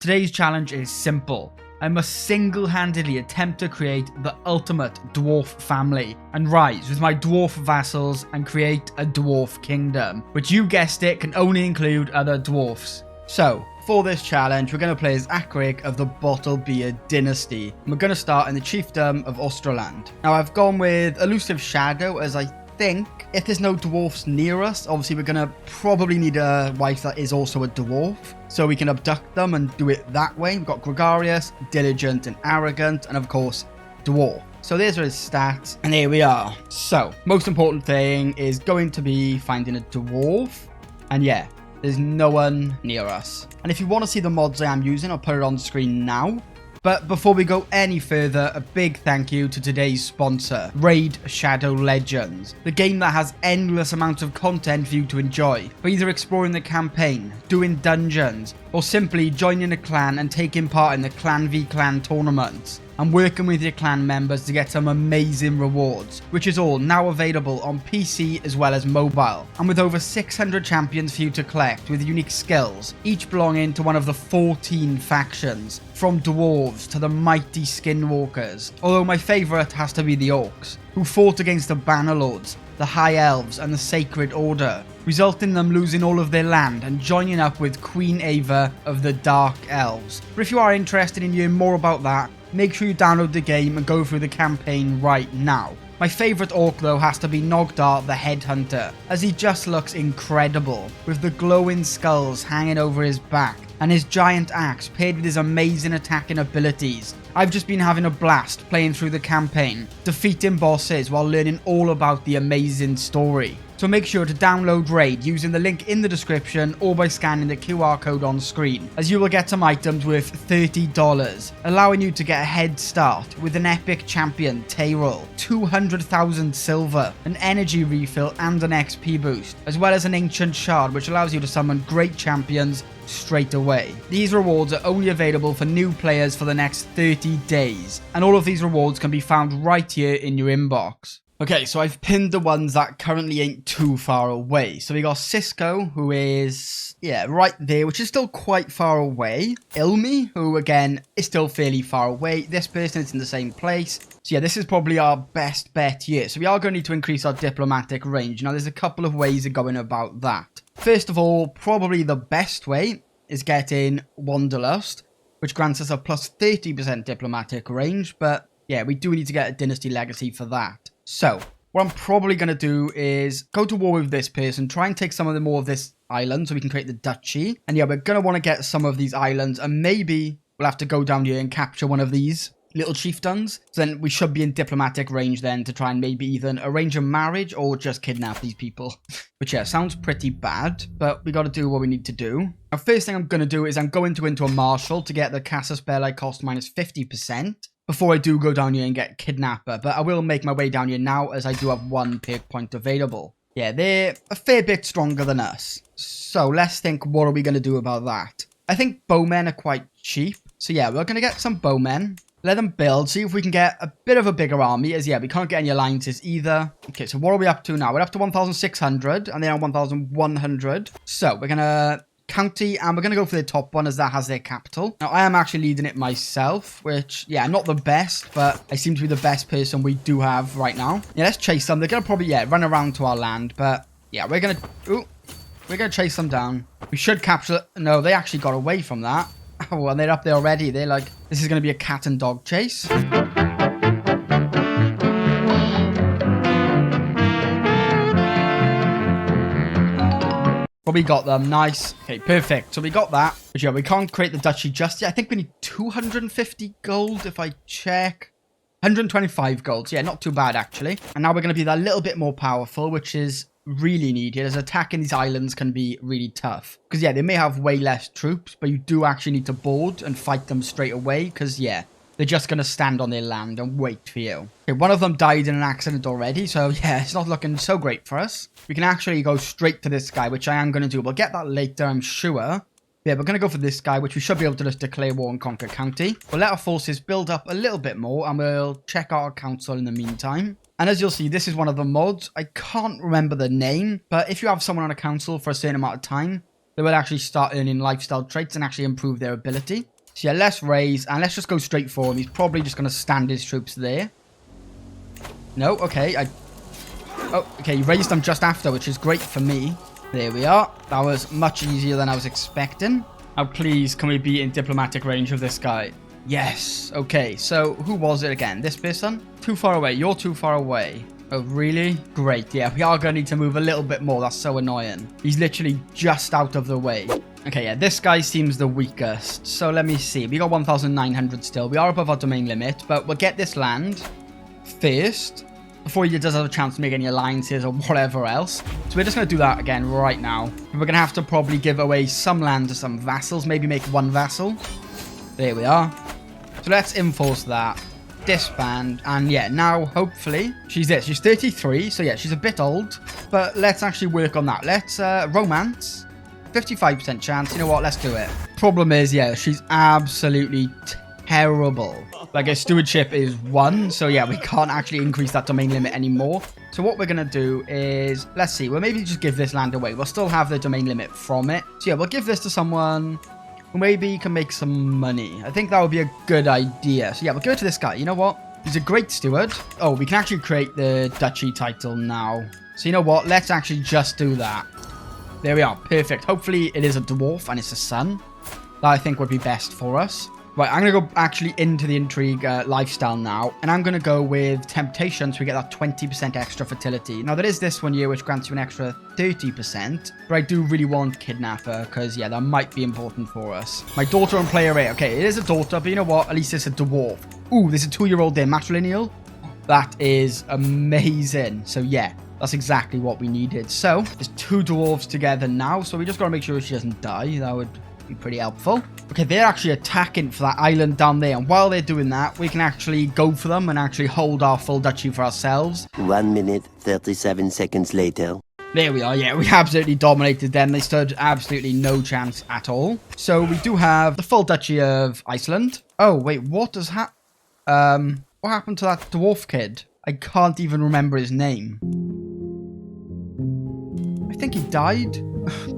Today's challenge is simple. I must single-handedly attempt to create the ultimate dwarf family and rise with my dwarf vassals and create a dwarf kingdom, which you guessed it can only include other dwarfs. So, for this challenge, we're going to play as Akrik of the Bottlebeard dynasty, and we're going to start in the chiefdom of Australand. Now, I've gone with Elusive Shadow as I think if there's no dwarfs near us, obviously we're going to probably need a wife that is also a dwarf, so we can abduct them and do it that way. We've got Gregarious, Diligent, and Arrogant, and of course, Dwarf. So there's his stats, and here we are. So, most important thing is going to be finding a dwarf, and yeah, there's no one near us. And if you want to see the mods I am using, I'll put it on the screen now. But before we go any further, a big thank you to today's sponsor, Raid Shadow Legends, the game that has endless amounts of content for you to enjoy, for either exploring the campaign, doing dungeons, or simply joining a clan and taking part in the Clan v Clan tournaments, and working with your clan members to get some amazing rewards, which is all now available on PC as well as mobile, and with over 600 champions for you to collect with unique skills, each belonging to one of the 14 factions, from Dwarves to the mighty Skinwalkers, although my favourite has to be the Orcs, who fought against the Bannerlords, the High Elves and the Sacred Order, resulting in them losing all of their land and joining up with Queen Ava of the Dark Elves. But if you are interested in hearing more about that, make sure you download the game and go through the campaign right now. My favourite orc though has to be Nogdar the Headhunter, as he just looks incredible, with the glowing skulls hanging over his back, and his giant axe paired with his amazing attacking abilities. I've just been having a blast playing through the campaign, defeating bosses while learning all about the amazing story. So make sure to download Raid using the link in the description or by scanning the QR code on screen, as you will get some items worth $30, allowing you to get a head start with an epic champion Tyrell, 200,000 silver, an energy refill and an XP boost, as well as an ancient shard which allows you to summon great champions straight away. These rewards are only available for new players for the next 30 days, and all of these rewards can be found right here in your inbox. Okay, so I've pinned the ones that currently ain't too far away. So we got Cisco, who is, right there, which is still quite far away. Ilmi, who again is still fairly far away. This person is in the same place. So yeah, this is probably our best bet here. So we are going to need to increase our diplomatic range. Now there's a couple of ways of going about that. First of all, probably the best way is getting Wanderlust, which grants us a plus 30% diplomatic range. But yeah, we do need to get a dynasty legacy for that. So, what I'm probably going to do is go to war with this person, try and take some of the more of this island so we can create the duchy. And yeah, we're going to want to get some of these islands, and maybe we'll have to go down here and capture one of these little chieftains. So then we should be in diplomatic range then to try and maybe either arrange a marriage or just kidnap these people. Which yeah, sounds pretty bad, but we got to do what we need to do. Now, first thing I'm going to do is I'm going to go into a martial to get the Casa spell I cost minus 50%. Before I do go down here and get Kidnapper, but I will make my way down here now as I do have one perk point available. Yeah, they're a fair bit stronger than us. So let's think, what are we going to do about that? I think bowmen are quite cheap. So yeah, we're going to get some bowmen. Let them build, see if we can get a bit of a bigger army, as yeah, we can't get any alliances either. Okay, so what are we up to now? We're up to 1,600, and they're on 1,100. So we're going to county, and we're going to go for the top one as that has their capital. Now, I am actually leading it myself, which, yeah, not the best, but I seem to be the best person we do have right now. Yeah, let's chase them. They're going to probably, yeah, run around to our land, but, yeah, we're going to chase them down. We should capture, no, they actually got away from that. Oh, and they're up there already. They're like, this is going to be a cat and dog chase. But we got them. Nice. Okay, perfect. So we got that. But yeah, we can't create the duchy just yet. I think we need 250 gold if I check. 125 gold. So yeah, not too bad actually. And now we're going to be that little bit more powerful, which is really needed, as attacking these islands can be really tough. Because yeah, they may have way less troops, but you do actually need to board and fight them straight away. Because yeah, they're just going to stand on their land and wait for you. Okay, one of them died in an accident already. So yeah, it's not looking so great for us. We can actually go straight to this guy, which I am going to do. We'll get that later, I'm sure. Yeah, we're going to go for this guy, which we should be able to just declare war and conquer county. We'll let our forces build up a little bit more, and we'll check out our council in the meantime. And as you'll see, this is one of the mods. I can't remember the name, but if you have someone on a council for a certain amount of time, they will actually start earning lifestyle traits and actually improve their ability. So yeah, let's raise, and let's just go straight for him. He's probably just going to stand his troops there. No, okay. Oh, okay, he raised them just after, which is great for me. There we are. That was much easier than I was expecting. Now, please, can we be in diplomatic range of this guy? Yes. Okay, so who was it again? This person? Too far away. You're too far away. Oh, really? Great. Yeah, we are going to need to move a little bit more. That's so annoying. He's literally just out of the way. Okay, yeah, this guy seems the weakest. So let me see. We got 1,900 still. We are above our domain limit, but we'll get this land first before he does have a chance to make any alliances or whatever else. So we're just going to do that again right now. We're going to have to probably give away some land to some vassals. Maybe make one vassal. There we are. So let's enforce that. Disband. And yeah, now hopefully she's 33. So yeah, she's a bit old. But let's actually work on that. Let's romance. 55% chance. You know what? Let's do it. Problem is, yeah, she's absolutely terrible. Like, her stewardship is 1. So yeah, we can't actually increase that domain limit anymore. So what we're going to do is, let's see. We'll maybe just give this land away. We'll still have the domain limit from it. So yeah, we'll give this to someone who maybe can make some money. I think that would be a good idea. So yeah, we'll go to this guy. You know what? He's a great steward. Oh, we can actually create the duchy title now. So you know what? Let's actually just do that. There we are. Perfect. Hopefully it is a dwarf and it's a son. That I think would be best for us. Right, I'm going to go actually into the intrigue lifestyle now. And I'm going to go with temptation so we get that 20% extra fertility. Now, there is this one here which grants you an extra 30%. But I do really want kidnapper because, yeah, that might be important for us. My daughter on player A. Okay, it is a daughter, but you know what? At least it's a dwarf. Ooh, there's a 2-year-old there. Matrilineal. That is amazing. So, yeah, that's exactly what we needed. So, there's 2 dwarves together now. So, we just got to make sure she doesn't die. That would be pretty helpful. Okay, they're actually attacking for that island down there. And while they're doing that, we can actually go for them and actually hold our full duchy for ourselves. 1 minute, 37 seconds later. There we are. Yeah, we absolutely dominated them. They stood absolutely no chance at all. So we do have the full duchy of Iceland. Oh, wait, what happened to that dwarf kid? I can't even remember his name. I think he died.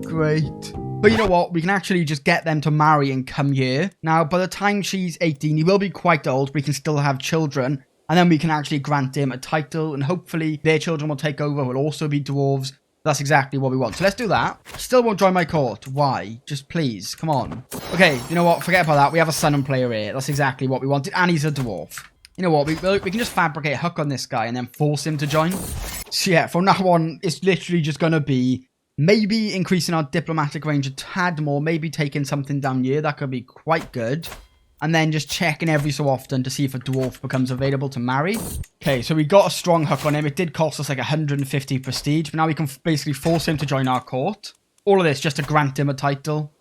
Great. But you know what? We can actually just get them to marry and come here. Now, by the time she's 18, he will be quite old. We can still have children. And then we can actually grant him a title. And hopefully their children will take over. Will also be dwarves. That's exactly what we want. So let's do that. Still won't join my court. Why? Just please. Come on. Okay, you know what? Forget about that. We have a son and player here. That's exactly what we wanted. And he's a dwarf. You know what? We can just fabricate a hook on this guy and then force him to join. So yeah, from now on, it's literally just going to be maybe increasing our diplomatic range a tad more. Maybe taking something down here. That could be quite good. And then just checking every so often to see if a dwarf becomes available to marry. Okay, so we got a strong hook on him. It did cost us like 150 prestige. But now we can basically force him to join our court. All of this just to grant him a title.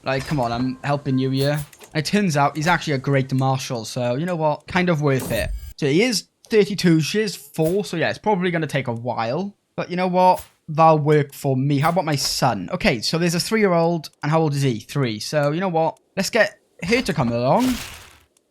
Like, come on, I'm helping you here. And it turns out he's actually a great marshal. So, you know what? Kind of worth it. So he is 32. She is 4. So yeah, it's probably going to take a while. But you know what? That'll work for me. How about my son? Okay, so there's a 3-year-old. And how old is he? 3. So, you know what? Let's get her to come along.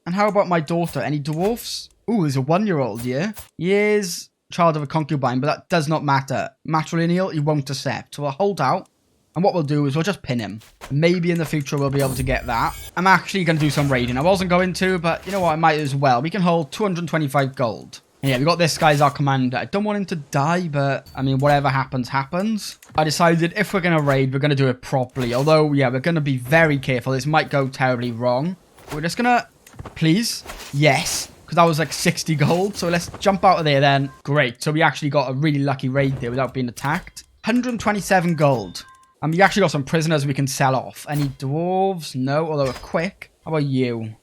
And how about my daughter? Any dwarfs? Ooh, there's a 1-year-old here. He is child of a concubine, but that does not matter. Matrilineal, he won't accept. So we'll hold out. And what we'll do is we'll just pin him. Maybe in the future we'll be able to get that. I'm actually going to do some raiding. I wasn't going to, but you know what? I might as well. We can hold 225 gold. And yeah, we got this guy as our commander. I don't want him to die, but I mean, whatever happens, happens. I decided if we're going to raid, we're going to do it properly. Although, yeah, we're going to be very careful. This might go terribly wrong. We're just going to... Please? Yes. Because that was like 60 gold. So let's jump out of there then. Great. So we actually got a really lucky raid there without being attacked. 127 gold. And we actually got some prisoners we can sell off. Any dwarves? No, although we're quick. How about you?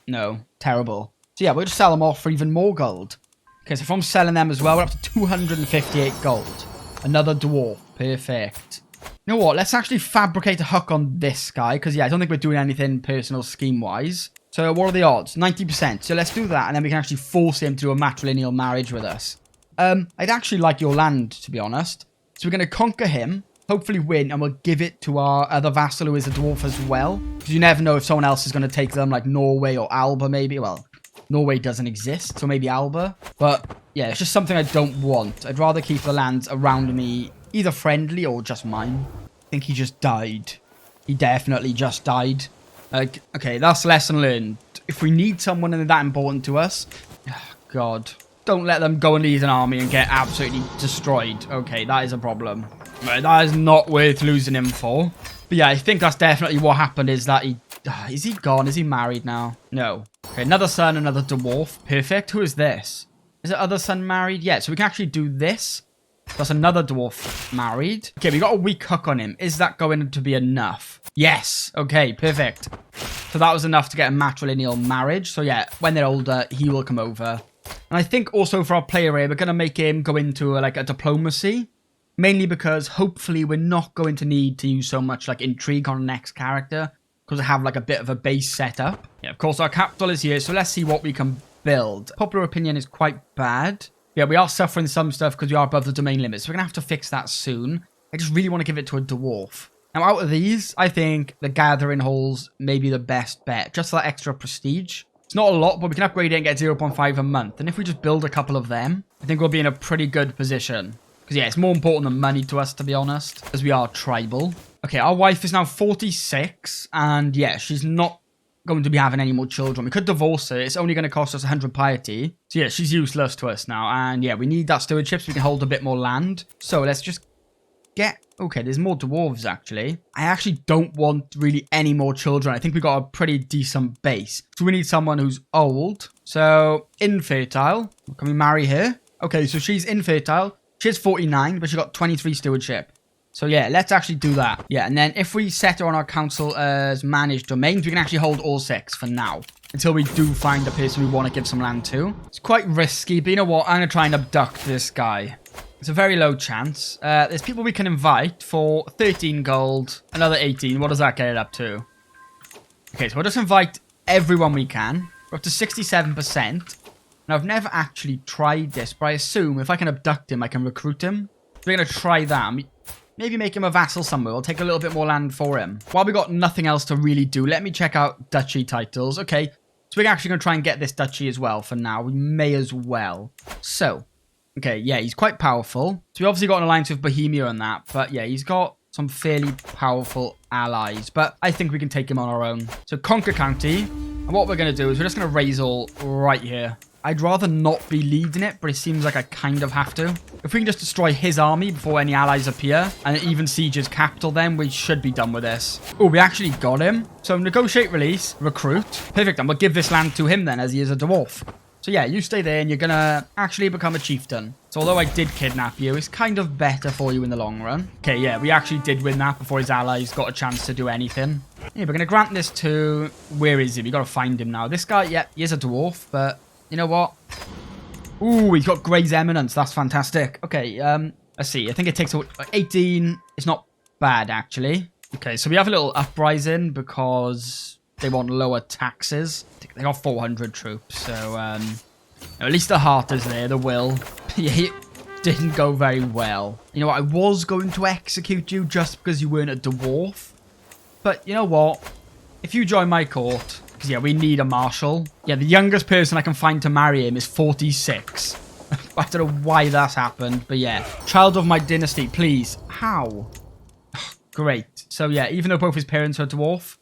No. Terrible. So yeah, we'll just sell them off for even more gold. Okay, so if I'm selling them as well, we're up to 258 gold. Another dwarf. Perfect. You know what? Let's actually fabricate a hook on this guy. Because yeah, I don't think we're doing anything personal scheme-wise. So what are the odds? 90%. So let's do that. And then we can actually force him to do a matrilineal marriage with us. I'd actually like your land, to be honest. So we're going to conquer him. Hopefully win, and we'll give it to our other vassal who is a dwarf as well. Because you never know if someone else is going to take them, like Norway or Alba maybe. Well, Norway doesn't exist, so maybe Alba. But yeah, it's just something I don't want. I'd rather keep the lands around me either friendly or just mine. think he just died. He definitely just died. Like, okay, that's lesson learned. If we need someone that important to us, oh, God, don't let them go and lead an army and get absolutely destroyed. Okay, that is a problem. That is not worth losing him for. But yeah, I think that's definitely what happened is that he... Is he gone? Is he married now? No. Okay, another son, another dwarf. Perfect. Who is this? Is the other son married? Yeah, so we can actually do this. That's another dwarf married. Okay, we got a weak hook on him. Is that going to be enough? Yes. Okay, perfect. So that was enough to get a matrilineal marriage. So yeah, when they're older, he will come over. And I think also for our player here, we're going to make him go into like a diplomacy. Mainly because hopefully we're not going to need to use so much like intrigue on the next character. Because I have like a bit of a base set up. Yeah, of course our capital is here. So let's see what we can build. Popular opinion is quite bad. Yeah, we are suffering some stuff because we are above the domain limit. So we're going to have to fix that soon. I just really want to give it to a dwarf. Now out of these, I think the gathering halls may be the best bet. Just for that extra prestige. It's not a lot, but we can upgrade it and get 0.5 a month. And if we just build a couple of them, I think we'll be in a pretty good position. Because yeah, it's more important than money to us, to be honest. As we are tribal. Okay, our wife is now 46. And yeah, she's not going to be having any more children. We could divorce her. It's only going to cost us 100 piety. So yeah, she's useless to us now. And yeah, we need that stewardship so we can hold a bit more land. So let's just get... Okay, there's more dwarves, actually. I actually don't want really any more children. I think we got a pretty decent base. So we need someone who's old. So, infertile. Can we marry her? Okay, so she's infertile. She's 49, but she got 23 stewardship. So yeah, let's actually do that. Yeah, and then if we set her on our council as managed domains, we can actually hold all 6 for now. Until we do find a person we want to give some land to. It's quite risky, but you know what? I'm going to try and abduct this guy. It's a very low chance. There's people we can invite for 13 gold. Another 18. What does that get it up to? Okay, so we'll just invite everyone we can. We're up to 67%. Now, I've never actually tried this, but I assume if I can abduct him, I can recruit him. So we're going to try that. Maybe make him a vassal somewhere. We'll take a little bit more land for him. While we got nothing else to really do, let me check out duchy titles. Okay, so we're actually going to try and get this duchy as well for now. We may as well. So, okay, yeah, he's quite powerful. So we obviously got an alliance with Bohemia and that. But yeah, he's got some fairly powerful allies. But I think we can take him on our own. So Conquer County. And what we're going to do is we're just going to raise all right here. I'd rather not be leading it, but it seems like I kind of have to. If we can just destroy his army before any allies appear, and even siege his capital, then we should be done with this. Oh, we actually got him. So negotiate release, recruit. Perfect, and we'll give this land to him then, as he is a dwarf. So yeah, you stay there, and you're gonna actually become a chieftain. So although I did kidnap you, it's kind of better for you in the long run. Okay, yeah, we actually did win that before his allies got a chance to do anything. Yeah, we're gonna grant this to... Where is he? We gotta find him now. This guy, yeah, he is a dwarf, but... You know what? Ooh, he's got Grey's Eminence. That's fantastic. Okay, let's see. I think it takes 18. It's not bad, actually. Okay, so we have a little uprising because they want lower taxes. They got 400 troops, so at least the heart is there, the will. Yeah, it didn't go very well. You know what? I was going to execute you just because you weren't a dwarf. But you know what? If you join my court... Yeah, we need a marshal. Yeah, the youngest person I can find to marry him is 46. I don't know why that's happened, but yeah. Child of my dynasty, please. How? Great. So yeah, even though both his parents are dwarf,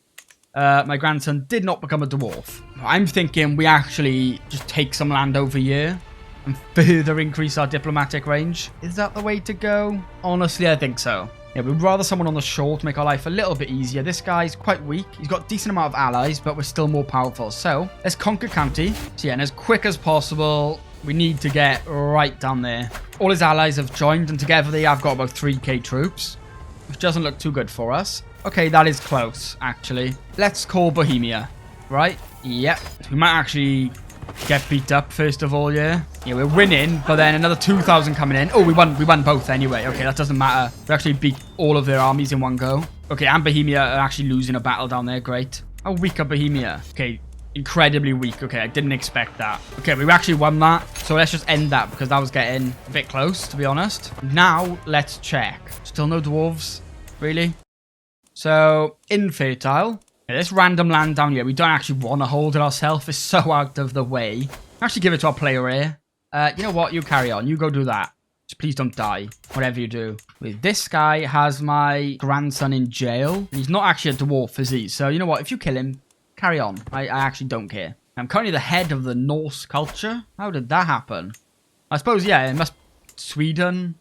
my grandson did not become a dwarf. I'm thinking we actually just take some land over here and further increase our diplomatic range. Is that the way to go? Honestly, I think so. Yeah, we'd rather someone on the shore to make our life a little bit easier. This guy's quite weak. He's got a decent amount of allies, but we're still more powerful. So, let's conquer county. So yeah, and as quick as possible, we need to get right down there. All his allies have joined, and together they have got about 3k troops, which doesn't look too good for us. Okay, that is close, actually. Let's call Bohemia, right? Yep. We might actually get beat up first of all, yeah. Yeah, we're winning, but then another 2,000 coming in. Oh, we won both anyway. Okay, that doesn't matter. We actually beat all of their armies in one go. Okay, and Bohemia are actually losing a battle down there. Great. How weak are Bohemia? Okay, incredibly weak. Okay, I didn't expect that. Okay, we actually won that. So let's just end that because that was getting a bit close, to be honest. Now, let's check. Still no dwarves? Really? So, infertile. Okay, this random land down here, we don't actually want to hold it ourselves. It's so out of the way. Actually give it to our player here. You know what? You carry on. You go do that. Just please don't die, whatever you do. Wait, this guy has my grandson in jail. And he's not actually a dwarf, is he? So, you know what? If you kill him, carry on. I actually don't care. I'm currently the head of the Norse culture. How did that happen? I suppose, yeah, it must... Sweden.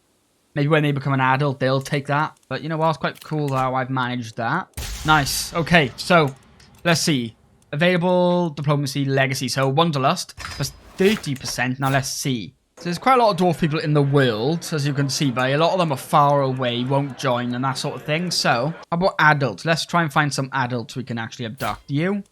Maybe when they become an adult, they'll take that. But, you know what? It's quite cool how I've managed that. Nice. Okay, so, let's see. Available diplomacy, legacy. So, Wanderlust plus 30%. Now, let's see. So there's quite a lot of dwarf people in the world, as you can see, but a lot of them are far away, won't join and that sort of thing. So, how about adults? Let's try and find some adults we can actually abduct. You?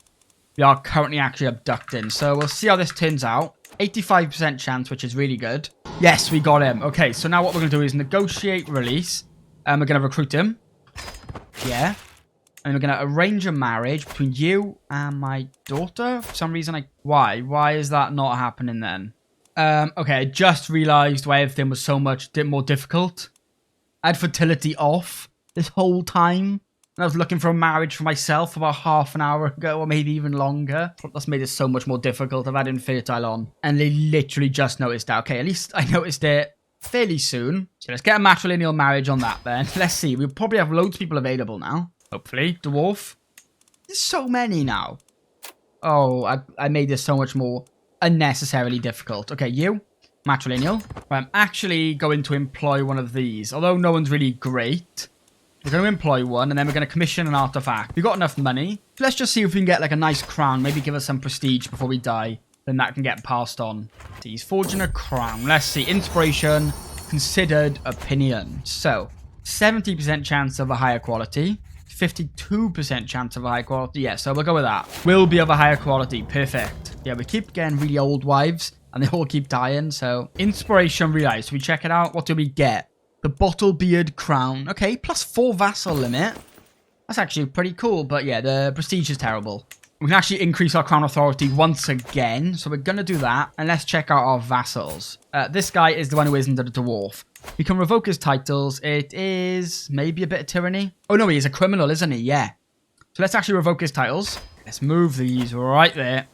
We are currently actually abducting, so we'll see how this turns out. 85% chance, which is really good. Yes, we got him. Okay, so now what we're going to do is negotiate release. We're going to recruit him. Yeah. And we're going to arrange a marriage between you and my daughter. For some reason, Why? Why is that not happening then? Okay, I just realised why everything was so much more difficult. I had fertility off this whole time. And I was looking for a marriage for myself about half an hour ago, or maybe even longer. That's made it so much more difficult. I've had infertile on. And they literally just noticed that. Okay, at least I noticed it fairly soon. So let's get a matrilineal marriage on that then. Let's see. We'll probably have loads of people available now. Hopefully. Dwarf. There's so many now. Oh, I made this so much more unnecessarily difficult. Okay, you. Matrilineal. I'm actually going to employ one of these. Although no one's really great. We're going to employ one, and then we're going to commission an artifact. We've got enough money. So let's just see if we can get like a nice crown. Maybe give us some prestige before we die. Then that can get passed on. He's forging a crown. Let's see. Inspiration. Considered opinion. So, 70% chance of a higher quality. 52% chance of a high quality. Yeah, so we'll go with that. Will be of a higher quality. Perfect. Yeah, we keep getting really old wives, and they all keep dying, so... Inspiration realized. So we check it out. What do we get? The Bottle Beard Crown. Okay, plus 4 vassal limit. That's actually pretty cool, but yeah, the prestige is terrible. We can actually increase our crown authority once again, so we're going to do that. And let's check out our vassals. This guy is the one who isn't a dwarf. We can revoke his titles. It is maybe a bit of tyranny. Oh no, he's a criminal, isn't he? Yeah. So let's actually revoke his titles. Let's move these right there.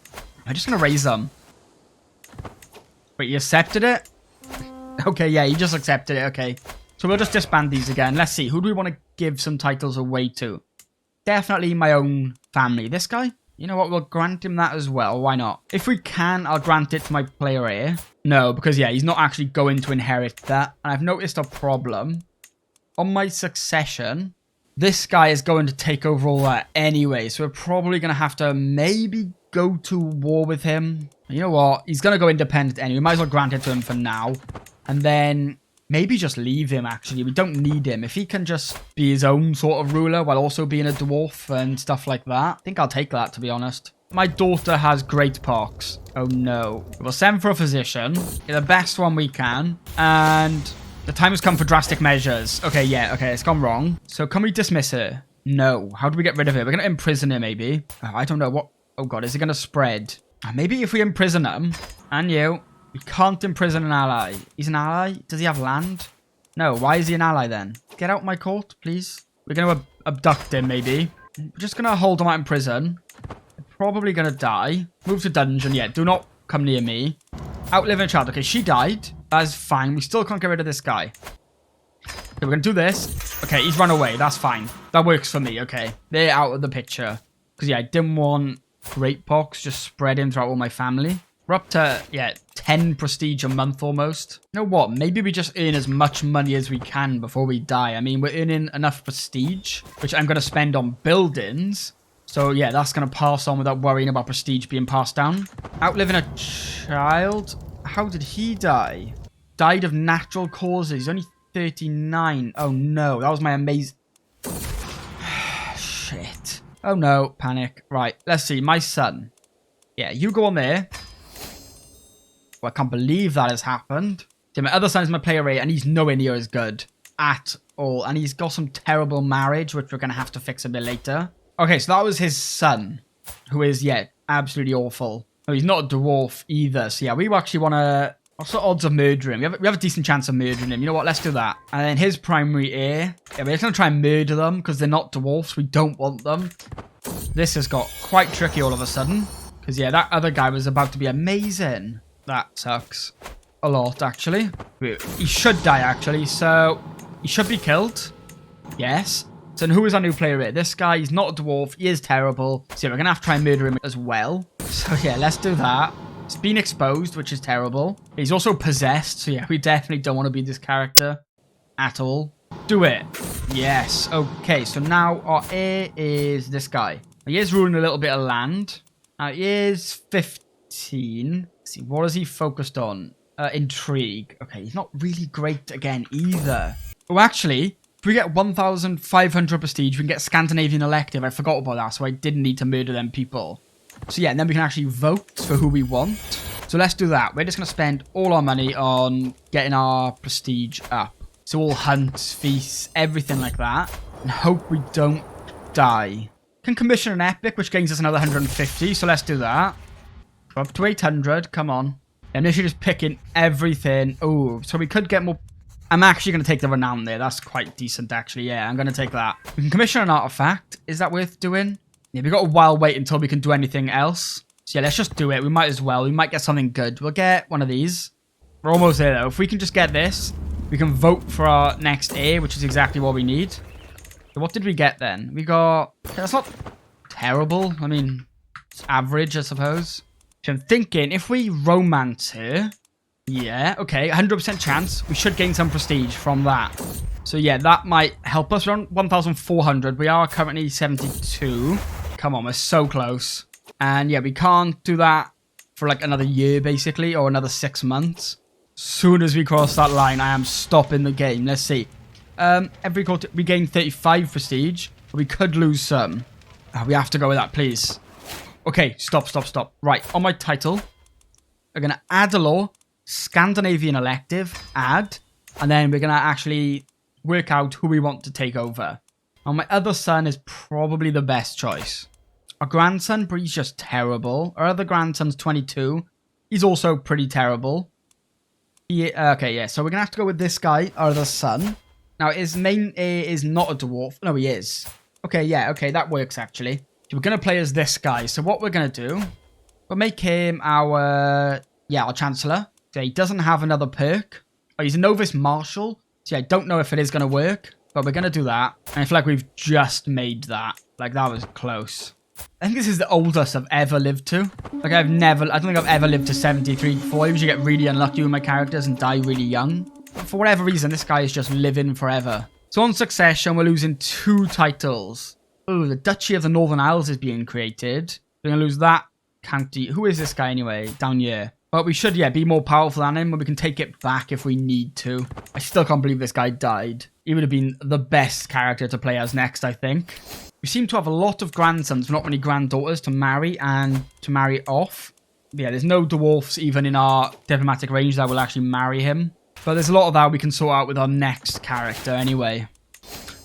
I'm just going to raise them. Wait, you accepted it? Okay, yeah, you just accepted it. Okay. So we'll just disband these again. Let's see. Who do we want to give some titles away to? Definitely my own family. This guy? You know what? We'll grant him that as well. Why not? If we can, I'll grant it to my player heir. No, because, yeah, he's not actually going to inherit that. And I've noticed a problem. On my succession, this guy is going to take over all that anyway. So we're probably going to have to maybe go to war with him. You know what? He's going to go independent anyway. We might as well grant it to him for now. And then... maybe just leave him, actually. We don't need him. If he can just be his own sort of ruler while also being a dwarf and stuff like that, I think I'll take that, to be honest. My daughter has great pox. Oh, no. We'll send for a physician. Get the best one we can. And the time has come for drastic measures. Okay, yeah. Okay, it's gone wrong. So can we dismiss her? No. How do we get rid of her? We're going to imprison her, maybe. Oh, I don't know. What? Oh, God. Is it going to spread? Maybe if we imprison him. And you... we can't imprison an ally. He's an ally? Does he have land? No, why is he an ally then? Get out my court, please. We're going to abduct him, maybe. We're just going to hold him out in prison. Probably going to die. Move to dungeon. Yeah, do not come near me. Outlive a child. Okay, she died. That is fine. We still can't get rid of this guy. Okay, we're going to do this. Okay, he's run away. That's fine. That works for me. Okay, they're out of the picture. Because, yeah, I didn't want great pox just spreading throughout all my family. We're up to, yeah, 10 prestige a month almost. You know what? Maybe we just earn as much money as we can before we die. I mean, we're earning enough prestige, which I'm going to spend on buildings. So, yeah, that's going to pass on without worrying about prestige being passed down. Outliving a child? How did he die? Died of natural causes. He's only 39. Oh, no. That was my amazing... Shit. Oh, no. Panic. Right. Let's see. My son. Yeah, you go on there. I can't believe that has happened. So my other son is my player A, and he's nowhere near as good at all. And he's got some terrible marriage, which we're going to have to fix a bit later. Okay, so that was his son, who is, yeah, absolutely awful. Oh, he's not a dwarf either. So, yeah, we actually want to... what's the odds of murdering him? We have a decent chance of murdering him. You know what? Let's do that. And then his primary heir. Yeah, we're just going to try and murder them because they're not dwarfs. We don't want them. This has got quite tricky all of a sudden. Because, yeah, that other guy was about to be amazing. That sucks. a lot, actually. He should die, actually, so he should be killed. Yes. So who is our new player here? This guy, he's not a dwarf. He is terrible. So we're going to have to try and murder him as well. So yeah, let's do that. He's been exposed, which is terrible. He's also possessed. So yeah, we definitely don't want to be this character at all. Do it. Yes. Okay, so now our heir is this guy. He is ruling a little bit of land. He is 15. Let's see, what is he focused on? Intrigue. Okay, he's not really great again either. Oh, actually, if we get 1,500 prestige, we can get Scandinavian elective. I forgot about that, so I didn't need to murder them people. So yeah, and then we can actually vote for who we want. So let's do that. We're just going to spend all our money on getting our prestige up. So all hunts, feasts, everything like that. And hope we don't die. Can commission an epic, which gains us another 150. So let's do that. Up to 800. Come on. I'm literally just picking everything. Oh, so we could get more. I'm actually going to take the renown there. That's quite decent, actually. Yeah, I'm going to take that. We can commission an artifact. Is that worth doing? Yeah, we've got a while wait until we can do anything else. So yeah, let's just do it. We might as well. We might get something good. We'll get one of these. We're almost there, though. If we can just get this, we can vote for our next heir, which is exactly what we need. So what did we get then? We got... That's not terrible. I mean, it's average, I suppose. So I'm thinking, if we romance her... Yeah, okay, 100% chance. We should gain some prestige from that. So yeah, that might help us. We're on 1,400. We are currently 72. Come on, we're so close. And yeah, we can't do that for like another year, basically, or another 6 months. Soon as we cross that line, I am stopping the game. Let's see. Every quarter, we gain 35 prestige, but we could lose some. We have to go with that, please. Okay, stop. Right, on my title, we're going to add a law. Scandinavian elective, add, and then we're gonna actually work out who we want to take over. And my other son is probably the best choice. Our grandson, but he's just terrible. Our other grandson's 22. He's also pretty terrible. Okay, yeah, so we're gonna have to go with this guy, our other son. Now, his main heir is not a dwarf. No, he is. Okay, yeah, okay, that works actually. So we're gonna play as this guy. So what we're gonna do, we'll make him our chancellor. So he doesn't have another perk. Oh, he's a novice marshal. So yeah, I don't know if it is going to work, but we're going to do that. And I feel like we've just made that. Like, that was close. I think this is the oldest I've ever lived to. Like, I don't think I've ever lived to 73 before. I usually get really unlucky with my characters and die really young. But for whatever reason, this guy is just living forever. So on succession, we're losing 2 titles. Oh, the Duchy of the Northern Isles is being created. We're going to lose that county. Who is this guy anyway? Down here. But we should, yeah, be more powerful than him, and we can take it back if we need to. I still can't believe this guy died. He would have been the best character to play as next, I think. We seem to have a lot of grandsons, not many granddaughters to marry and to marry off. Yeah, there's no dwarfs even in our diplomatic range that will actually marry him. But there's a lot of that we can sort out with our next character anyway.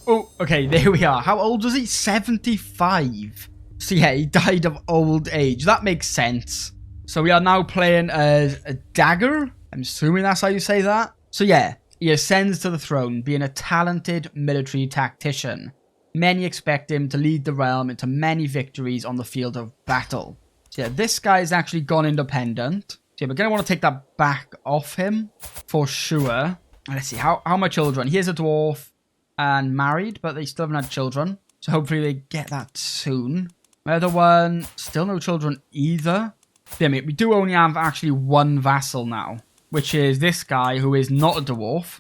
Oh, okay, there we are. How old was he? 75. So yeah, he died of old age. That makes sense. So we are now playing as a dagger. I'm assuming that's how you say that. So yeah, he ascends to the throne, being a talented military tactician. Many expect him to lead the realm into many victories on the field of battle. So yeah, this guy has actually gone independent. So yeah, we're going to want to take that back off him for sure. Let's see, how are my children? He is a dwarf and married, but they still haven't had children. So hopefully they get that soon. My other one, still no children either. Damn it, we do only have actually 1 vassal now, which is this guy who is not a dwarf,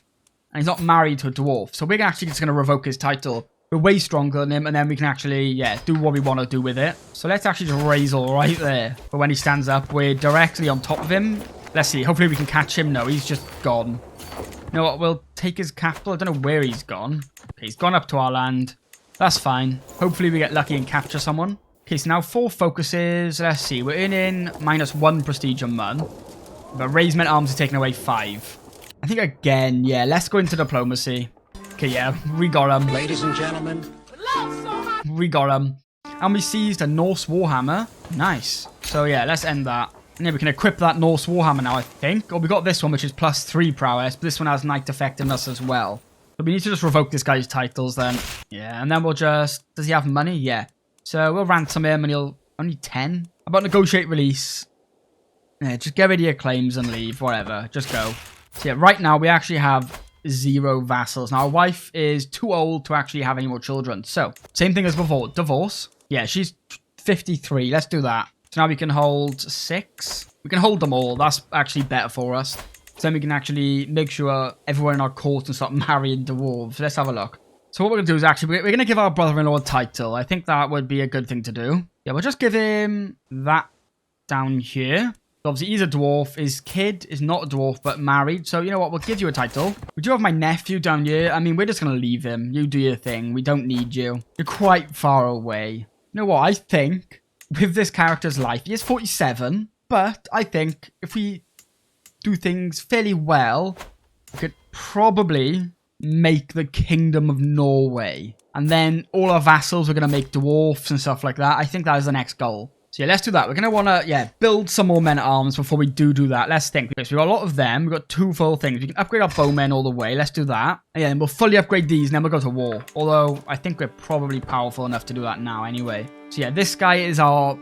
and he's not married to a dwarf. So we're actually just going to revoke his title. We're way stronger than him, and then we can actually, yeah, do what we want to do with it. So let's actually just raise all right there. But when he stands up, we're directly on top of him. Let's see, hopefully we can catch him. No, he's just gone. You know what, we'll take his capital. I don't know where he's gone. Okay, he's gone up to our land. That's fine. Hopefully we get lucky and capture someone. Okay, so now 4 focuses. Let's see. We're earning -1 prestige a month. But raisement arms are taking away 5. I think again, yeah, let's go into diplomacy. Okay, yeah, we got him. Ladies and gentlemen. We got him. And we seized a Norse Warhammer. Nice. So yeah, let's end that. And yeah, we can equip that Norse Warhammer now, I think. Or we got this one, which is +3 prowess. But this one has Knight effectiveness as well. So we need to just revoke this guy's titles then. Yeah, and then we'll just... Does he have money? Yeah. So we'll ransom him and he'll... Only 10? How about negotiate release? Yeah, just get rid of your claims and leave. Whatever. Just go. So yeah, right now we actually have 0 vassals. Now, our wife is too old to actually have any more children. So, same thing as before. Divorce. Yeah, she's 53. Let's do that. So now we can hold 6. We can hold them all. That's actually better for us. So then we can actually make sure everyone in our court can start marrying dwarves. Let's have a look. So what we're going to do is actually, we're going to give our brother-in-law a title. I think that would be a good thing to do. Yeah, we'll just give him that down here. Obviously, he's a dwarf. His kid is not a dwarf, but married. So, you know what? We'll give you a title. We do have my nephew down here. I mean, we're just going to leave him. You do your thing. We don't need you. You're quite far away. You know what? I think with this character's life, he is 47. But I think if we do things fairly well, we could probably make the Kingdom of Norway. And then all our vassals are going to make dwarfs and stuff like that. I think that is the next goal. So yeah, let's do that. We're going to want to, build some more men-at-arms before we do that. Let's think. Okay, so we've got a lot of them. We've got 2 full things. We can upgrade our bowmen all the way. Let's do that. And yeah, and we'll fully upgrade these and then we'll go to war. Although, I think we're probably powerful enough to do that now anyway. So yeah, this guy is our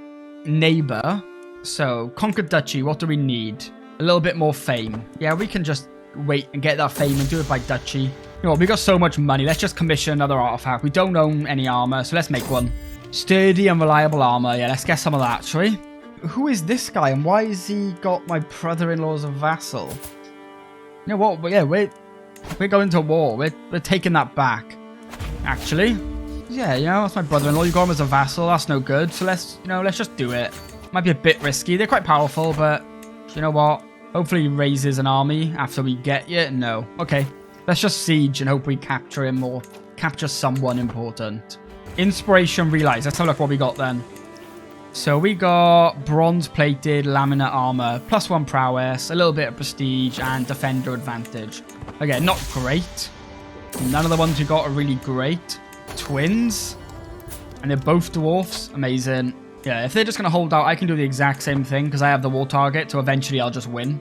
neighbor. So, conquered duchy, what do we need? A little bit more fame. Yeah, we can just wait and get that fame and do it by duchy. You know what, we got so much money. Let's just commission another artifact. We don't own any armor, so let's make one. Sturdy and reliable armor. Yeah, let's get some of that, shall we? Who is this guy and why has he got my brother-in-law as a vassal? You know what? Yeah, we're going to war. We're taking that back. Actually. Yeah, you know, that's my brother-in-law. You got him as a vassal. That's no good. So let's just do it. Might be a bit risky. They're quite powerful, but you know what? Hopefully he raises an army after we get you. No. Okay. Let's just siege and hope we capture him or capture someone important. Inspiration realized. Let's have a look what we got then. So we got bronze-plated laminate armor, +1 prowess, a little bit of prestige, and defender advantage. Okay, not great. None of the ones we got are really great. Twins. And they're both dwarfs. Amazing. Yeah, if they're just going to hold out, I can do the exact same thing because I have the war target, so eventually I'll just win.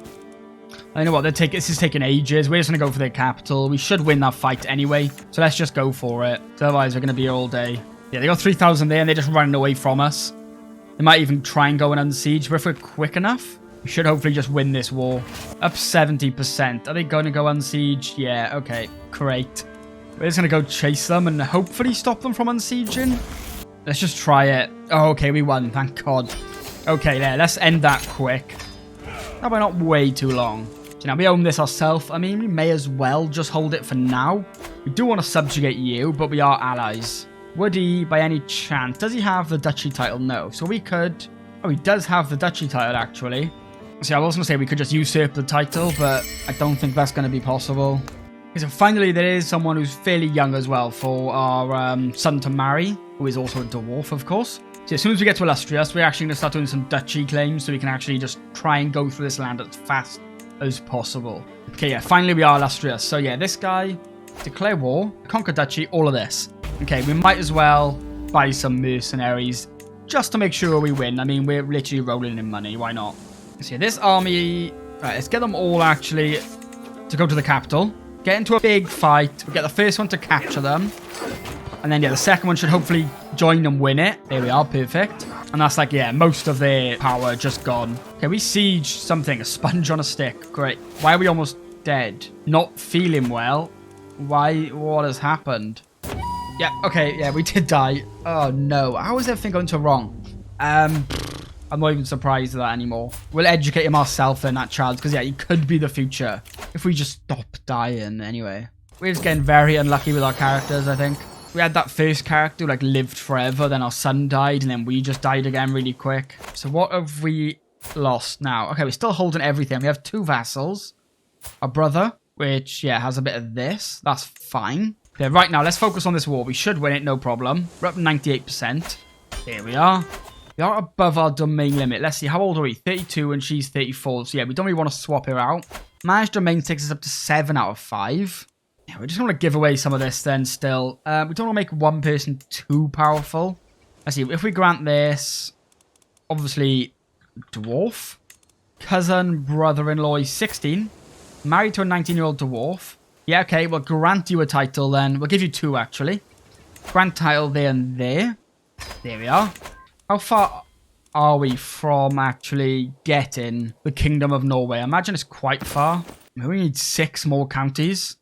I know what, this is taking ages. We're just going to go for their capital. We should win that fight anyway, so let's just go for it. So otherwise, we're going to be here all day. Yeah, they got 3,000 there, and they're just running away from us. They might even try and go and unsiege, but if we're quick enough, we should hopefully just win this war. Up 70%. Are they going to go unsiege? Yeah, okay, great. We're just going to go chase them and hopefully stop them from unsieging. Let's just try it. Oh, okay, we won. Thank God. Okay, there. Let's end that quick. That might not way too long. So now we own this ourselves. I mean, we may as well just hold it for now. We do want to subjugate you, but we are allies. Would he, by any chance... Does he have the duchy title? No. So we could... Oh, he does have the duchy title, actually. See, I was going to say we could just usurp the title, but I don't think that's going to be possible. Okay, so finally, there is someone who's fairly young as well for our son to marry, who is also a dwarf, of course. So as soon as we get to Illustrious, we're actually going to start doing some duchy claims so we can actually just try and go through this land as fast as possible. Okay, yeah, finally we are Illustrious. So yeah, this guy, declare war, conquer duchy, all of this. Okay, we might as well buy some mercenaries just to make sure we win. I mean, we're literally rolling in money. Why not? So yeah, this army... Right, let's get them all actually to go to the capital. Get into a big fight. We'll get the first one to capture them. And then, yeah, the second one should hopefully join and win it. There we are, perfect. And that's like, yeah, most of their power just gone. Okay, we siege something, a sponge on a stick. Great. Why are we almost dead? Not feeling well. Why? What has happened? Yeah, okay, yeah, we did die. Oh, no. How is everything going so wrong? I'm not even surprised at that anymore. We'll educate him ourselves in that child, because, yeah, he could be the future. If we just stop dying, anyway. We're just getting very unlucky with our characters, I think. We had that first character who, like, lived forever, then our son died, and then we just died again really quick. So what have we lost now? Okay, we're still holding everything. We have 2 vassals. Our brother, which, yeah, has a bit of this. That's fine. Okay, right now, let's focus on this war. We should win it, no problem. We're up 98%. Here we are. We are above our domain limit. Let's see, how old are we? 32 and she's 34. So, yeah, we don't really want to swap her out. Managed domain takes us up to 7 out of 5. Yeah, we just want to give away some of this then still. We don't want to make one person too powerful. Let's see, if we grant this, obviously, dwarf. Cousin, brother-in-law, he's 16. Married to a 19-year-old dwarf. Yeah, okay, we'll grant you a title then. We'll give you 2, actually. Grant title there and there. There we are. How far are we from actually getting the Kingdom of Norway? I imagine it's quite far. We need 6 more counties.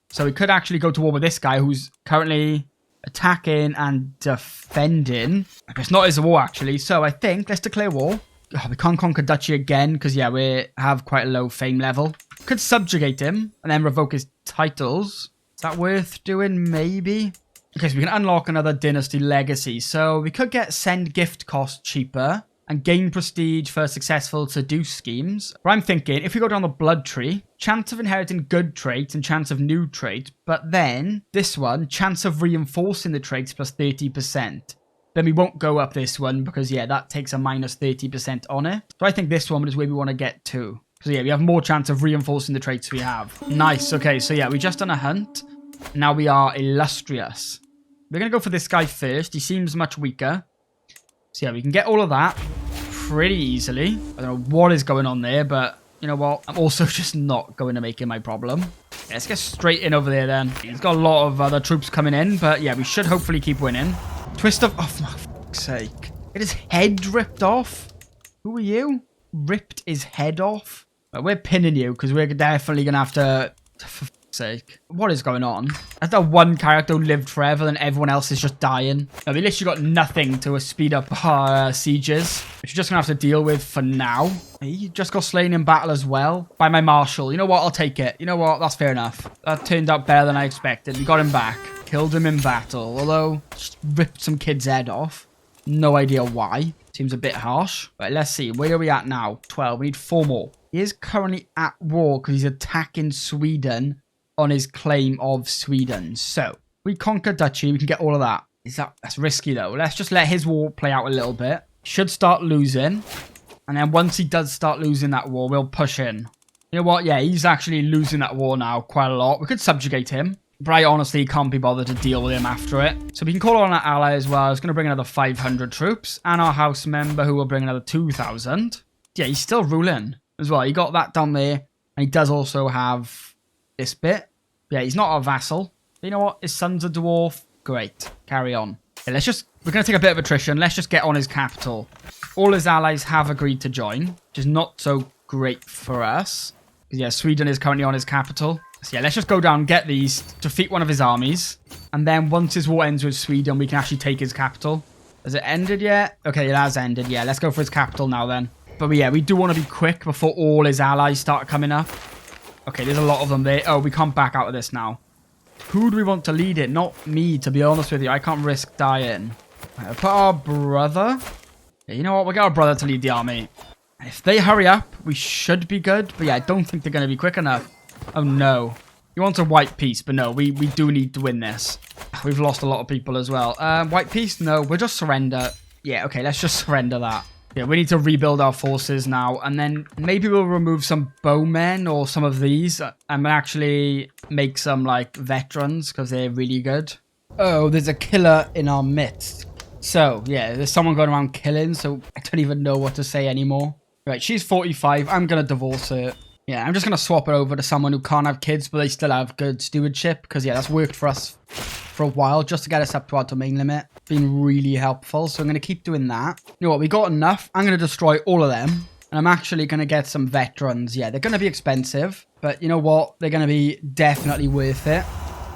So we could actually go to war with this guy who's currently attacking and defending. It's not his war, actually. So I think let's declare war. Oh, we can't conquer Duchy again because, yeah, we have quite a low fame level. Could subjugate him and then revoke his titles. Is that worth doing? Maybe. Okay, so we can unlock another dynasty legacy. So we could get send gift cost cheaper and gain prestige for successful seduce schemes. But I'm thinking, if we go down the blood tree, chance of inheriting good traits and chance of new traits, but then this one, chance of reinforcing the traits plus 30%. Then we won't go up this one because, yeah, that takes a minus 30% on it. So I think this one is where we want to get to. So, yeah, we have more chance of reinforcing the traits we have. Nice. Okay, so, yeah, we just done a hunt. Now we are illustrious. We're going to go for this guy first. He seems much weaker. So, yeah, we can get all of that pretty easily. I don't know what is going on there, but you know what? I'm also just not going to make it my problem. Yeah, let's get straight in over there then. He's got a lot of other troops coming in, but yeah, we should hopefully keep winning. Twist of... Oh, for fuck's sake. Get his head ripped off. Who are you? Ripped his head off? Well, we're pinning you because we're definitely going to have to... For sake. What is going on? That's that one character who lived forever and everyone else is just dying. Now, we literally got nothing to speed up our sieges, which we're just gonna have to deal with for now. He just got slain in battle as well by my marshal. You know what? I'll take it. You know what? That's fair enough. That turned out better than I expected. We got him back. Killed him in battle, although just ripped some kid's head off. No idea why. Seems a bit harsh. Right, let's see. Where are we at now? 12. We need 4 more. He is currently at war because he's attacking Sweden on his claim of Sweden. So, we conquer Duchy, we can get all of that. That's risky though. Let's just let his war play out a little bit. Should start losing. And then once he does start losing that war, we'll push in. You know what? Yeah, he's actually losing that war now quite a lot. We could subjugate him. But I honestly can't be bothered to deal with him after it. So we can call on our ally as well. It's going to bring another 500 troops. And our house member who will bring another 2,000. Yeah, he's still ruling as well. He got that down there. And he does also have... this bit. Yeah, he's not a vassal. But you know what? His son's a dwarf. Great. Carry on. Okay, we're going to take a bit of attrition. Let's just get on his capital. All his allies have agreed to join, which is not so great for us. Because, yeah, Sweden is currently on his capital. So, yeah, let's just go down, get these, defeat one of his armies. And then once his war ends with Sweden, we can actually take his capital. Has it ended yet? Okay, it has ended. Yeah, let's go for his capital now then. But, yeah, we do want to be quick before all his allies start coming up. Okay, there's a lot of them there. Oh, we can't back out of this now. Who do we want to lead it? Not me, to be honest with you. I can't risk dying. Right, put our brother. Yeah, you know what? We'll get our brother to lead the army. If they hurry up, we should be good. But yeah, I don't think they're going to be quick enough. Oh, no. He wants a white peace, but no, we do need to win this. We've lost a lot of people as well. White peace? No, we'll just surrender. Yeah, okay, let's just surrender that. Yeah, we need to rebuild our forces now, and then maybe we'll remove some bowmen or some of these, and actually make some, like, veterans, because they're really good. Oh, there's a killer in our midst. So, yeah, there's someone going around killing, so I don't even know what to say anymore. Right, she's 45. I'm going to divorce her. Yeah, I'm just going to swap her over to someone who can't have kids, but they still have good stewardship, because, yeah, that's worked for us for a while, just to get us up to our domain limit. Been really helpful, so I'm going to keep doing that. You know what, we got enough. I'm going to destroy all of them, and I'm actually going to get some veterans. Yeah, they're going to be expensive, but you know what? They're going to be definitely worth it.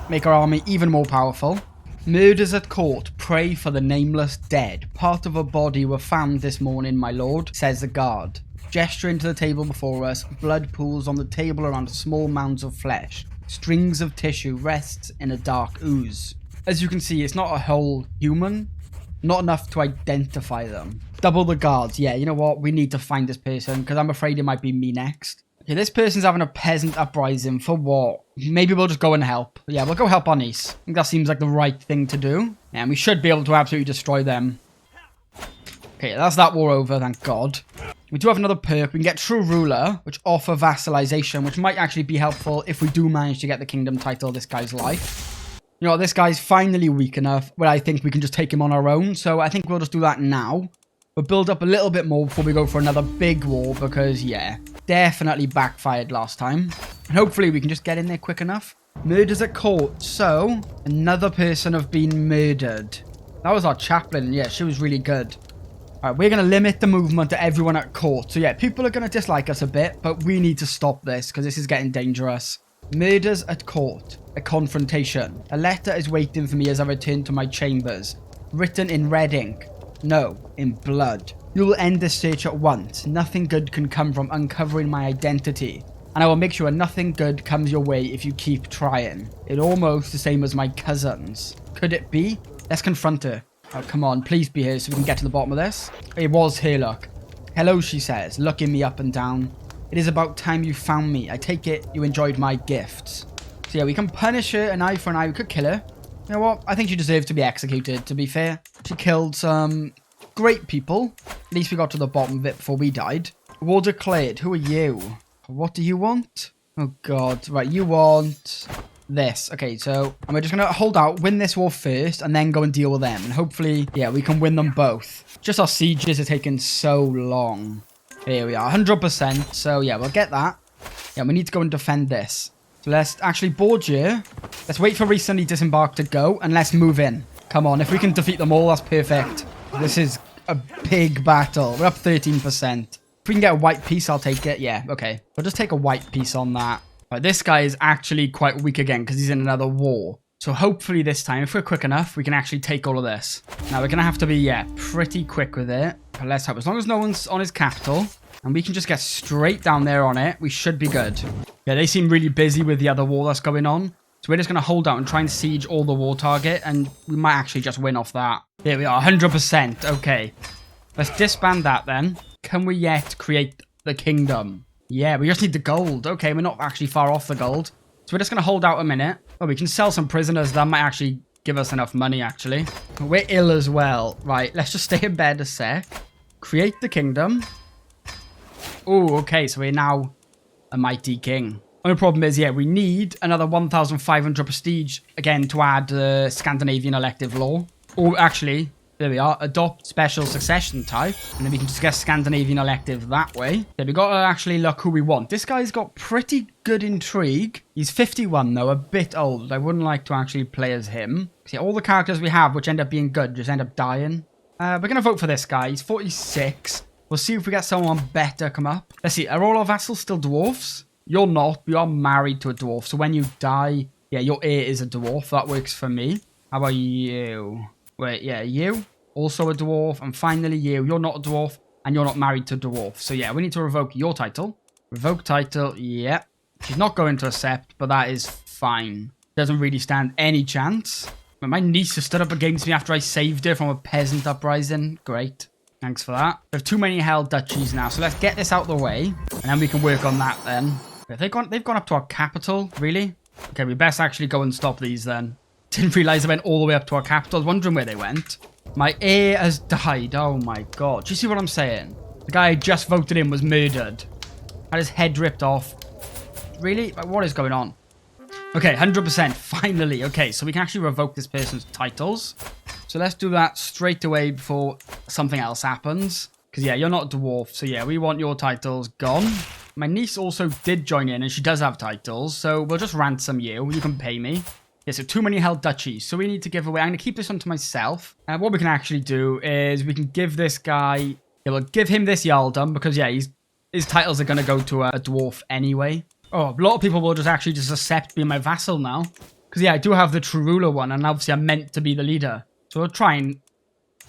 Make our army even more powerful. Murders at court, pray for the nameless dead. Part of a body were found this morning, my lord, says the guard. Gesturing to the table before us, blood pools on the table around small mounds of flesh. Strings of tissue rests in a dark ooze. As you can see, it's not a whole human. Not enough to identify them. Double the guards. Yeah, you know what? We need to find this person because I'm afraid it might be me next. Okay, this person's having a peasant uprising. For what? Maybe we'll just go and help. Yeah, we'll go help our niece. I think that seems like the right thing to do. And we should be able to absolutely destroy them. Okay, that's that war over, thank God. We do have another perk. We can get True Ruler, which offer vassalization, which might actually be helpful if we do manage to get the kingdom title this guy's life. You know, this guy's finally weak enough where I think we can just take him on our own. So I think we'll just do that now. We'll build up a little bit more before we go for another big war because, yeah, definitely backfired last time. And hopefully we can just get in there quick enough. Murders at court. So, another person have been murdered. That was our chaplain. Yeah, she was really good. Alright, we're going to limit the movement to everyone at court. So yeah, people are going to dislike us a bit, but we need to stop this because this is getting dangerous. Murders at court. A confrontation. A letter is waiting for me as I return to my chambers. Written in red ink. No, in blood. You will end this search at once. Nothing good can come from uncovering my identity. And I will make sure nothing good comes your way if you keep trying. It's almost the same as my cousins. Could it be? Let's confront her. Oh, come on. Please be here so we can get to the bottom of this. It was here, look. Hello, she says, looking me up and down. It is about time you found me. I take it you enjoyed my gifts. So yeah, we can punish her an eye for an eye. We could kill her. You know what? I think she deserves to be executed, to be fair. She killed some great people. At least we got to the bottom of it before we died. War declared. Who are you? What do you want? Oh, God. Right, you want this. Okay, so and we're just going to hold out, win this war first, and then go and deal with them. And hopefully, yeah, we can win them both. Just our sieges are taking so long. Here we are, 100%. So, yeah, we'll get that. Yeah, we need to go and defend this. So let's actually board you. Let's wait for recently disembarked to go, and let's move in. Come on, if we can defeat them all, that's perfect. This is a big battle. We're up 13%. If we can get a white piece, I'll take it. Yeah, okay. We'll just take a white piece on that. Right, this guy is actually quite weak again because he's in another war. So hopefully this time, if we're quick enough, we can actually take all of this. Now, we're going to have to be, yeah, pretty quick with it. But let's hope. As long as no one's on his capital, and we can just get straight down there on it, we should be good. Yeah, they seem really busy with the other war that's going on. So we're just going to hold out and try and siege all the war target, and we might actually just win off that. Here we are, 100%. Okay. Let's disband that then. Can we yet create the kingdom? Yeah, we just need the gold. Okay, we're not actually far off the gold. So we're just going to hold out a minute. Oh, we can sell some prisoners. That might actually give us enough money, actually. We're ill as well. Right, let's just stay in bed a sec. Create the kingdom. Oh, okay, so we're now a mighty king. Only problem is, yeah, we need another 1,500 prestige, again, to add Scandinavian elective law. Or actually, there we are, adopt special succession type. And then we can just get Scandinavian elective that way. Yeah, we got to actually look who we want. This guy's got pretty good intrigue. He's 51, though, a bit old. I wouldn't like to actually play as him. See, all the characters we have, which end up being good, just end up dying. We're going to vote for this guy. He's 46. We'll see if we get someone better come up. Let's see, are all our vassals still dwarfs? You're not. You are married to a dwarf. So when you die, yeah, your heir is a dwarf. That works for me. How about you? Wait, yeah, you. Also a dwarf. And finally you. You're not a dwarf. And you're not married to a dwarf. So yeah, we need to revoke your title. Revoke title. Yeah. She's not going to accept, but that is fine. Doesn't really stand any chance. But my niece has stood up against me after I saved her from a peasant uprising. Great. Thanks for that. We have too many held duchies now. So let's get this out of the way. And then we can work on that then. They've gone up to our capital, really? Okay, we best actually go and stop these then. Didn't realize they went all the way up to our capital. I was wondering where they went. My heir has died. Oh my god. Do you see what I'm saying? The guy I just voted in was murdered. Had his head ripped off. Really? What is going on? Okay, 100%. Finally. Okay, so we can actually revoke this person's titles. So let's do that straight away before something else happens. Because, yeah, you're not a dwarf. So, yeah, we want your titles gone. My niece also did join in, and she does have titles. So we'll just ransom you. You can pay me. Yeah, so too many held duchies. So we need to give away. I'm going to keep this one to myself. What we can actually do is we can give this guy... Yeah, we'll give him this Jarldom. Because, yeah, his titles are going to go to a dwarf anyway. Oh, a lot of people will just actually just accept being my vassal now. Because, yeah, I do have the true ruler one. And obviously, I'm meant to be the leader. So we'll try and...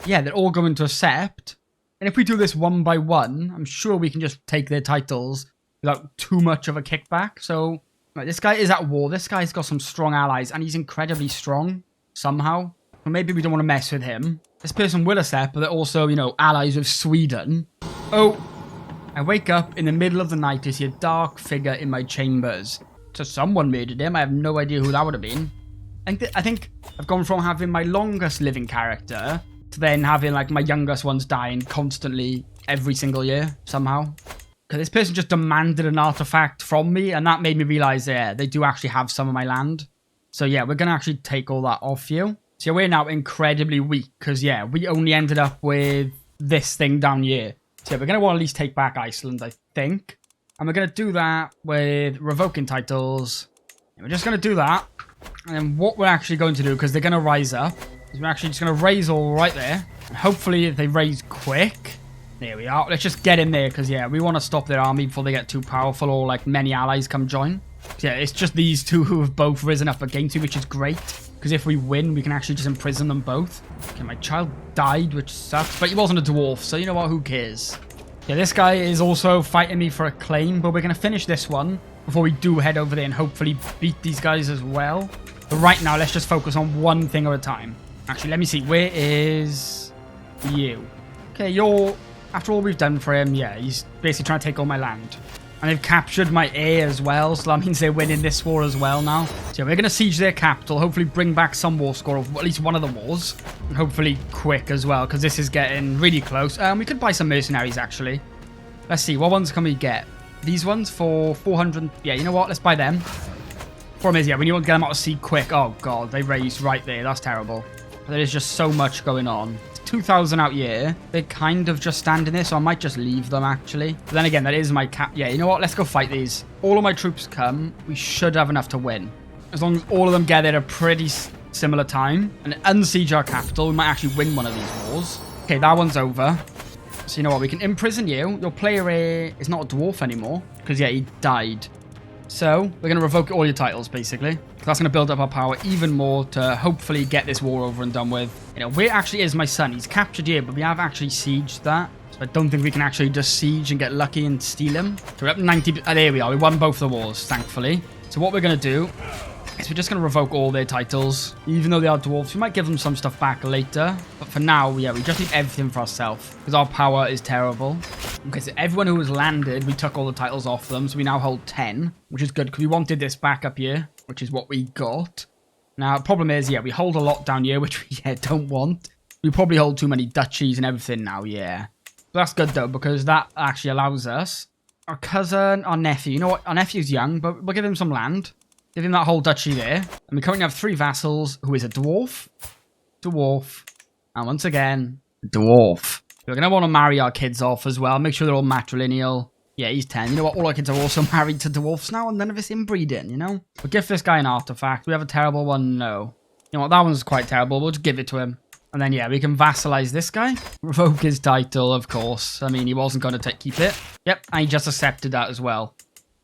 Yeah, they're all going to accept. And if we do this one by one, I'm sure we can just take their titles without too much of a kickback. So, right, this guy is at war. This guy's got some strong allies, and he's incredibly strong, somehow. So maybe we don't want to mess with him. This person will accept, but they're also, you know, allies with Sweden. Oh, I wake up in the middle of the night to see a dark figure in my chambers. So someone murdered him. I have no idea who that would have been. I think I've gone from having my longest living character to then having, like, my youngest ones dying constantly every single year, somehow. Because this person just demanded an artifact from me, and that made me realize, yeah, they do actually have some of my land. So, yeah, we're going to actually take all that off you. So, we're now incredibly weak, because, yeah, we only ended up with this thing down here. So, yeah, we're going to want to at least take back Iceland, I think. And we're going to do that with revoking titles. And we're just going to do that. And then what we're actually going to do, because they're going to rise up, So we're actually just going to raise all right there. And hopefully if they raise quick. There we are. Let's just get in there because, yeah, we want to stop their army before they get too powerful or, like, many allies come join. So, yeah, it's just these two who have both risen up against you, which is great. Because if we win, we can actually just imprison them both. Okay, my child died, which sucks. But he wasn't a dwarf, so you know what? Who cares? Yeah, this guy is also fighting me for a claim, but we're going to finish this one before we do head over there and hopefully beat these guys as well. But right now, let's just focus on one thing at a time. Actually, let me see. Where is you? Okay, you're... After all we've done for him, yeah, he's basically trying to take all my land. And they've captured my heir as well, so that means they're winning this war as well now. So yeah, we're going to siege their capital, hopefully bring back some war score of at least one of the wars. And hopefully quick as well, because this is getting really close. We could buy some mercenaries, actually. Let's see, what ones can we get? These ones for 400... Yeah, you know what? Let's buy them. Problem is, yeah, when you want to get them out of sea quick... Oh, God, they raised right there. That's terrible. There is just so much going on. 2,000 out here. They're kind of just standing there, so I might just leave them, actually. But then again, that is my cap. Yeah, you know what? Let's go fight these. All of my troops come. We should have enough to win. As long as all of them get there at a pretty similar time and unsiege our capital, we might actually win one of these wars. Okay, that one's over. So you know what? We can imprison you. Your player is not a dwarf anymore because, yeah, he died. So we're going to revoke all your titles, basically. That's going to build up our power even more to hopefully get this war over and done with. You know, where actually is my son? He's captured here, but we have actually sieged that. So I don't think we can actually just siege and get lucky and steal him. So we're up 90... Oh, there we are. We won both the wars, thankfully. So what we're going to do is we're just going to revoke all their titles. Even though they are dwarves, we might give them some stuff back later. But for now, yeah, we just need everything for ourselves because our power is terrible. Okay, so everyone who has landed, we took all the titles off them. So we now hold 10, which is good because we wanted this back up here, which is what we got. Now, the problem is, yeah, we hold a lot down here, which we don't want. We probably hold too many duchies and everything now, yeah. But that's good, though, because that actually allows us... Our cousin, our nephew. You know what? Our nephew's young, but we'll give him some land. Give him that whole duchy there. And we currently have 3 vassals, who is a dwarf, and once again, dwarf. We're going to want to marry our kids off as well. Make sure they're all matrilineal. Yeah, he's 10. You know what? All our kids are also married to dwarfs now, and none of us inbreeding, you know? We'll give this guy an artifact. We have a terrible one? No. You know what? That one's quite terrible. We'll just give it to him. And then, yeah, we can vassalize this guy. Revoke his title, of course. I mean, he wasn't going to keep it. Yep, and he just accepted that as well.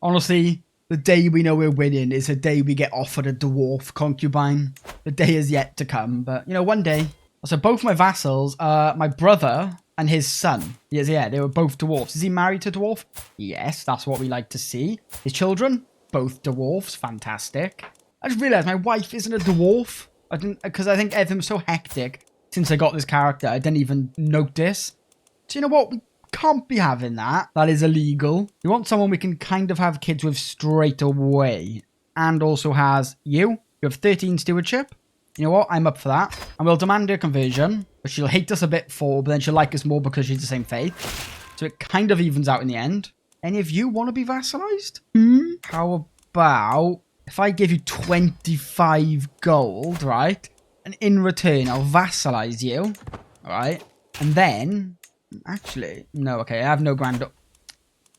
Honestly, the day we know we're winning is the day we get offered a dwarf concubine. The day is yet to come, but, you know, one day. So both my vassals are my brother and his son. Yes, yeah, they were both dwarfs. Is he married to a dwarf? Yes, that's what we like to see. His children? Both dwarfs. Fantastic. I just realised my wife isn't a dwarf. Because I think everything was so hectic since I got this character. I didn't even notice. So you know what? We can't be having that. That is illegal. We want someone we can kind of have kids with straight away. And also has you. You have 13 stewardship. You know what? I'm up for that. And we'll demand her conversion. But she'll hate us a bit for, but then she'll like us more because she's the same faith. So it kind of evens out in the end. Any of you want to be vassalized? How about if I give you 25 gold, right? And in return, I'll vassalize you. Alright? And then... Actually, no, okay, I have no granddaughter.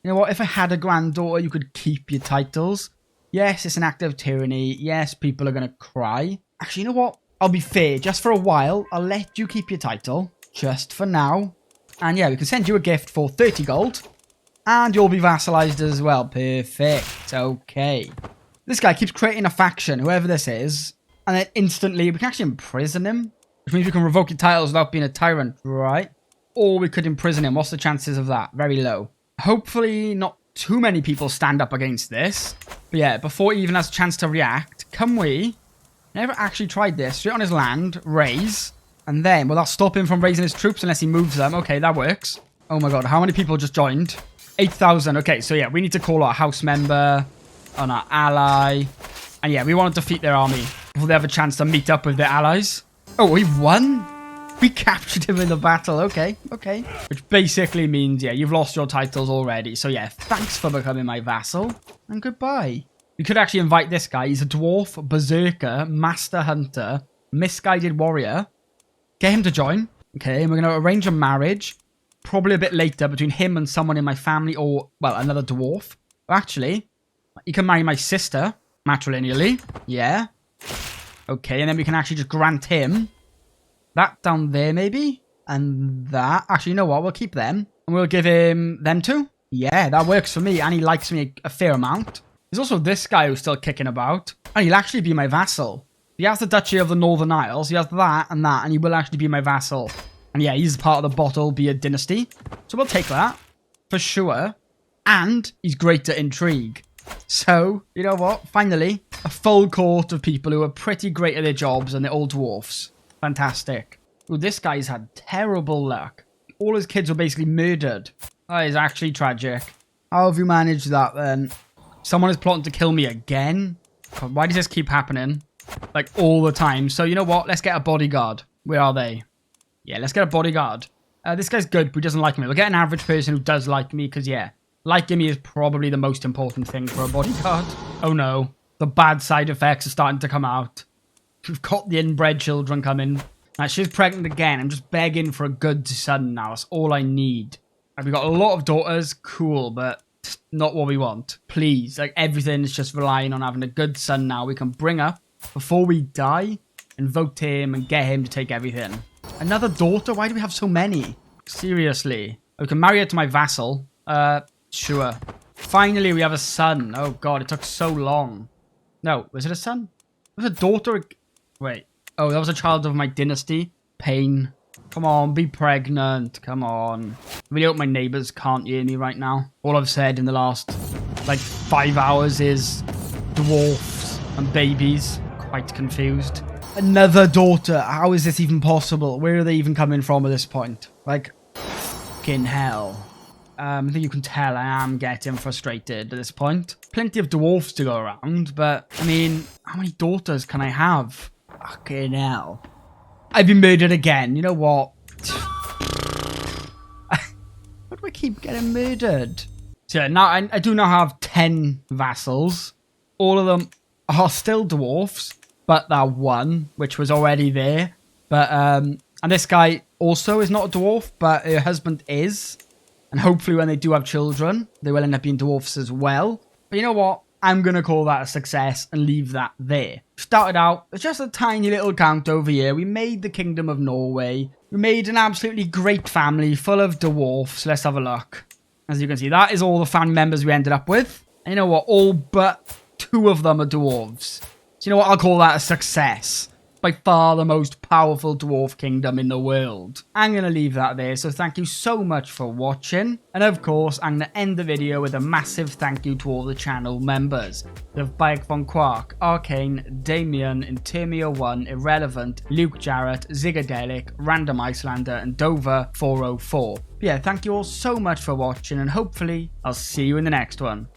You know what? If I had a granddaughter, you could keep your titles. Yes, it's an act of tyranny. Yes, people are going to cry. Actually, you know what? I'll be fair. Just for a while, I'll let you keep your title. Just for now. And yeah, we can send you a gift for 30 gold. And you'll be vassalized as well. Perfect. Okay. This guy keeps creating a faction, whoever this is. And then instantly, we can actually imprison him. Which means we can revoke your titles without being a tyrant, right? Or we could imprison him. What's the chances of that? Very low. Hopefully, not too many people stand up against this. But yeah, before he even has a chance to react, can we... Never actually tried this. Straight on his land, raise, and then, well, that'll stop him from raising his troops unless he moves them. Okay, that works. Oh my god, how many people just joined? 8,000. Okay, so yeah, we need to call our house member on our ally. And yeah, we want to defeat their army before they have a chance to meet up with their allies. Oh, we won? We captured him in the battle. Okay, okay. Which basically means, yeah, you've lost your titles already. So yeah, thanks for becoming my vassal. And goodbye. We could actually invite this guy. He's a dwarf, berserker, master hunter, misguided warrior. Get him to join. Okay, and we're going to arrange a marriage. Probably a bit later between him and someone in my family or, well, another dwarf. Actually, you can marry my sister matrilineally. Yeah. Okay, and then we can actually just grant him that down there maybe. And that. Actually, you know what? We'll keep them. And we'll give him them too. Yeah, that works for me. And he likes me a fair amount. There's also this guy who's still kicking about. And he'll actually be my vassal. He has the Duchy of the Northern Isles. He has that. And he will actually be my vassal. And yeah, he's part of the Bottle Beard dynasty. So we'll take that. For sure. And he's great at intrigue. So, you know what? Finally, a full court of people who are pretty great at their jobs and they're all dwarfs. Fantastic. Ooh, this guy's had terrible luck. All his kids were basically murdered. That is actually tragic. How have you managed that then? Someone is plotting to kill me again? God, why does this keep happening? Like all the time. So you know what? Let's get a bodyguard. Where are they? Yeah, let's get a bodyguard. This guy's good, but he doesn't like me. We'll get an average person who does like me because, yeah, liking me is probably the most important thing for a bodyguard. Oh no. The bad side effects are starting to come out. We've got the inbred children coming. She's pregnant again. I'm just begging for a good son now. That's all I need. We've got a lot of daughters. Cool, but not what we want. Please. Like, everything is just relying on having a good son now we can bring up before we die and vote him and get him to take everything. Another daughter? Why do we have so many? Seriously. We can marry her to my vassal. Sure. Finally, we have a son. Oh, God. It took so long. No. Was it a son? It was a daughter. Wait. Oh, that was a child of my dynasty. Pain. Come on, be pregnant. Come on. I really hope my neighbors can't hear me right now. All I've said in the last, like, 5 hours is dwarfs and babies. Quite confused. Another daughter. How is this even possible? Where are they even coming from at this point? Like, fucking hell. I think you can tell I am getting frustrated at this point. Plenty of dwarfs to go around, but, I mean, how many daughters can I have? Fucking hell. I've been murdered again. You know what? Why do I keep getting murdered? So now I do now have 10 vassals. All of them are still dwarfs, but that one, which was already there. But, and this guy also is not a dwarf, but her husband is. And hopefully when they do have children, they will end up being dwarfs as well. But you know what? I'm going to call that a success and leave that there. Started out with just a tiny little count over here. We made the Kingdom of Norway. We made an absolutely great family full of dwarfs. Let's have a look. As you can see, that is all the family members we ended up with. And you know what? All but 2 of them are dwarves. So you know what? I'll call that a success. By far the most powerful dwarf kingdom in the world. I'm going to leave that there, so thank you so much for watching. And of course, I'm going to end the video with a massive thank you to all the channel members. We have Bayek von Quark, Arcane, Damien, Intermia1, Irrelevant, Luke Jarrett, Zigadelic, Random Icelander, and Dover404. But yeah, thank you all so much for watching, and hopefully, I'll see you in the next one.